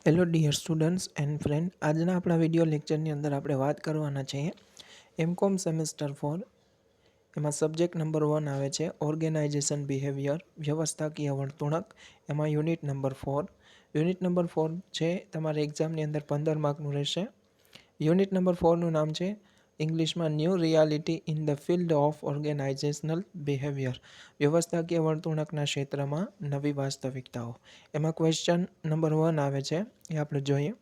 Hello dear students and friend, આજના આપણા video લેક્ચરની અંદર આપણે વાત કરવાના છીએ એમકોમ સેમેસ્ટર 4. એમાં સબ્જેક્ટ નંબર 1 આવે છે ઓર્ગેનાઇઝેશન બિહેવિયર, વ્યવસ્થાકીય વર્તણૂક. એમાં યુનિટ નંબર 4. યુનિટ નંબર 4 છે તમારે એક્ઝામની અંદર 15 માર્કનું રહેશે. યુનિટ નંબર 4નું નામ છે ઇંગ્લિશમાં new reality in the field of organisational behaviour, વ્યવસ્થાકીય વર્તણૂકના ક્ષેત્રમાં નવી વાસ્તવિકતાઓ. એમાં ક્વેશ્ચન નંબર 1 આવે છે, એ આપણે જોઈએ.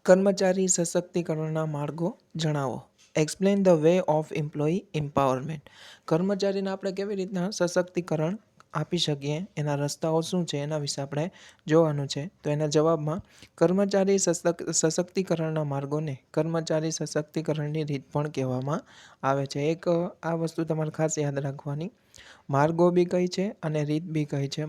કર્મચારી સશક્તિકરણના માર્ગો જણાવો. Explain the way of employee empowerment. કર્મચારીને આપણે કેવી રીતના સશક્તિકરણ આપી શકીએ, એના રસ્તાઓ શું છે, એના વિશે આપણે જોવાનું છે. તો એના જવાબમાં કર્મચારી સશક્તિકરણના માર્ગોને કર્મચારી સશક્તિકરણની રીત પણ કહેવામાં આવે છે. એક આ વસ્તુ તમારે ખાસ યાદ રાખવાની, માર્ગો બી કઈ છે અને રીત બી કઈ છે.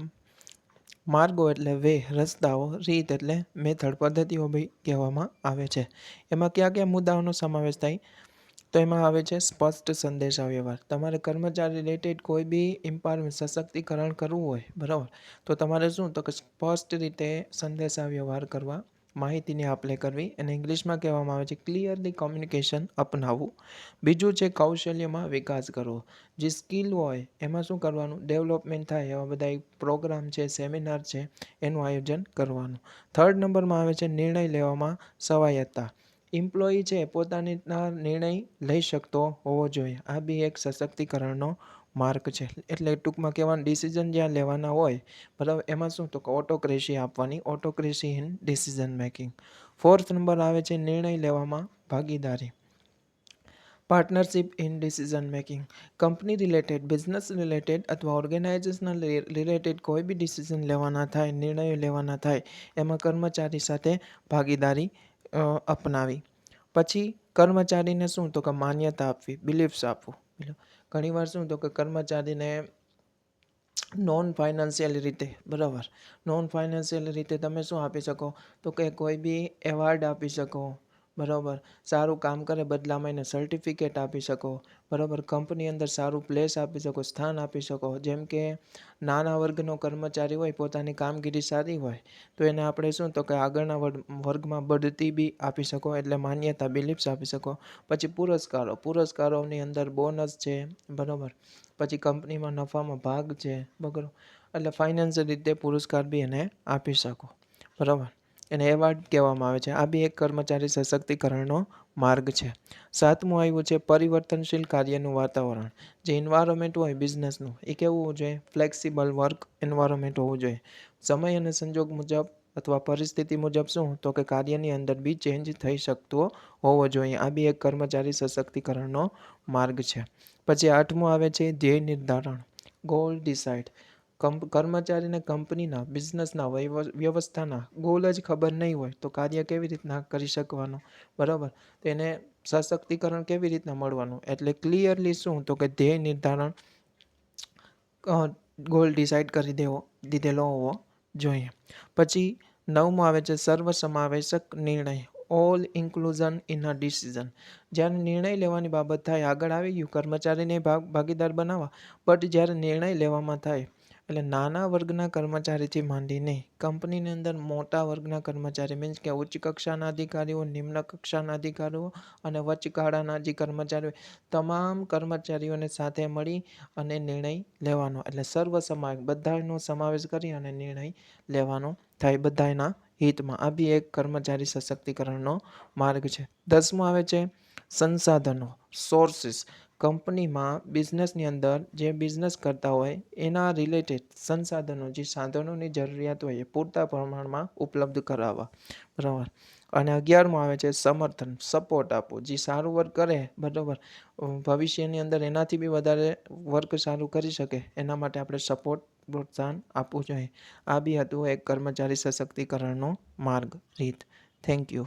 માર્ગો એટલે વે, રસ્તાઓ, રીત એટલે મેથડ, પદ્ધતિઓ બી કહેવામાં આવે છે. એમાં કયા કયા મુદ્દાઓનો સમાવેશ થાય? તો એમાં આવે છે સ્પષ્ટ સંદેશાવ્યવહાર. તમારે કર્મચારી રિલેટેડ કોઈ બી એમ્પાવરમેન્ટ, સશક્તિકરણ કરવું હોય, બરાબર, તો તમારે શું તો કે સ્પષ્ટ રીતે સંદેશાવ્યવહાર કરવા, માહિતીની આપ-લે કરવી. અને ઇંગ્લિશમાં કહેવામાં આવે છે ક્લિયરલી કોમ્યુનિકેશન અપનાવવું. બીજું છે કૌશલ્યમાં વિકાસ કરવો. જે સ્કિલ હોય એમાં શું કરવાનું, ડેવલપમેન્ટ થાય એવા બધા પ્રોગ્રામ છે, સેમિનાર છે, એનું આયોજન કરવાનું. થર્ડ નંબરમાં આવે છે નિર્ણય લેવામાં સ્વાયત્તતા. એમ્પ્લોયી છે પોતાની નિર્ણય લઈ શકતો હોવો જોઈએ. આ બી એક સશક્તિકરણનો માર્ગ છે. એટલે ટૂંકમાં કહેવાનું, ડિસિઝન જ્યાં લેવાના હોય, બરાબર, એમાં શું તો કે ઓટોક્રેસી આપવાની, autocracy in decision making. Fourth number આવે છે નિર્ણય લેવામાં ભાગીદારી, partnership in decision making. Company related, business related અથવા ઓર્ગેનાઇઝેશનલ રિલેટેડ કોઈ બી ડિસિઝન લેવાના થાય, નિર્ણયો લેવાના થાય, એમાં કર્મચારી સાથે ભાગીદારી અપનાવી. પછી કર્મચારીને શું તો કે માન્યતા આપવી, બિલીફ્સ આપવું. ઘણીવાર શું તો કે કર્મચારીને નોન ફાઇનાન્શિયલ રીતે, બરાબર, નોન ફાઇનાન્શિયલ રીતે તમે શું આપી શકો તો કે કોઈ બી એવોર્ડ આપી શકો, બરાબર, સારું કામ કરે બદલામાં એને સર્ટિફિકેટ આપી શકો, બરાબર, કંપની અંદર સારું પ્લેસ આપી શકો, સ્થાન આપી શકો. જેમ કે નાના વર્ગનો કર્મચારી હોય, પોતાની કામગીરી સારી હોય, તો એને આપણે શું તો કે આગળના વર્ગમાં બઢતી બી આપી શકો, એટલે માન્યતા, બિલીફ્સ આપી શકો. પછી પુરસ્કારોની અંદર બોનસ છે, બરાબર, પછી કંપનીમાં નફામાં ભાગ છે, બરાબર, એટલે ફાઇનાન્શિયલ રીતે પુરસ્કાર બી એને આપી શકો, બરાબર, એને એવોર્ડ કહેવામાં આવે છે. આ બી એક કર્મચારી સશક્તિકરણનો માર્ગ છે. સાતમું આવ્યું છે પરિવર્તનશીલ કાર્યનું વાતાવરણ. જે એન્વાયરમેન્ટ હોય બિઝનેસનું, એ કેવું હોવું જોઈએ, ફ્લેક્સિબલ વર્ક એન્વાયરમેન્ટ હોવું જોઈએ. સમય અને સંજોગ મુજબ અથવા પરિસ્થિતિ મુજબ શું તો કે કાર્યની અંદર બી ચેન્જ થઈ શકતો હોવો જોઈએ. આ બી એક કર્મચારી સશક્તિકરણનો માર્ગ છે. પછી આઠમું આવે છે ધ્યેય નિર્ધારણ, ગોલ ડિસાઇડ. કર્મચારીને કંપનીના, બિઝનેસના, વ્યવસ્થાના ગોલ જ ખબર નહીં હોય તો કાર્ય કેવી રીતના કરી શકવાનું, બરાબર, તો એને સશક્તિકરણ કેવી રીતના મળવાનું, એટલે ક્લિયરલી શું તો કે ધ્યેય નિર્ધારણ, ગોલ ડિસાઇડ કરી દીધેલો હોવો જોઈએ. પછી નવમું આવે છે સર્વસમાવેશક નિર્ણય, all inclusion in a decision. જ્યારે નિર્ણય લેવાની બાબત થાય, આગળ આવી ગયું કર્મચારીને ભાગીદાર બનાવવા, બટ જ્યારે નિર્ણય લેવામાં થાય, એટલે નાના વર્ગના કર્મચારીથી માંડીને કંપનીની અંદર મોટા વર્ગના કર્મચારી, મીન્સ કે ઉચ્ચ કક્ષાના અધિકારીઓ, નિમ્ન કક્ષાના અધિકારીઓ અને વચગાળાના જે કર્મચારીઓ, તમામ કર્મચારીઓને સાથે મળી અને નિર્ણય લેવાનો, એટલે બધાનો સમાવેશ કરી અને નિર્ણય લેવાનો થાય બધાના હિતમાં. આ બી એક કર્મચારી સશક્તિકરણનો માર્ગ છે. 10મું આવે છે સંસાધનો, સોર્સિસ. કંપનીમાં, બિઝનેસની અંદર જે બિઝનેસ કરતા હોય એના રિલેટેડ સંસાધનો, જે સાધનોની જરૂરિયાત હોય એ પૂરતા પ્રમાણમાં ઉપલબ્ધ કરાવવા, બરાબર. અને 11મું આવે છે સમર્થન, સપોર્ટ આપવો. જે સારું વર્ક કરે, બરાબર, ભવિષ્યની અંદર એનાથી બી વધારે વર્ક સારું કરી શકે, એના માટે આપણે સપોર્ટ, પ્રોત્સાહન આપવું જોઈએ. આ બી હતું એક કર્મચારી સશક્તિકરણનો માર્ગ, રીત. Thank you.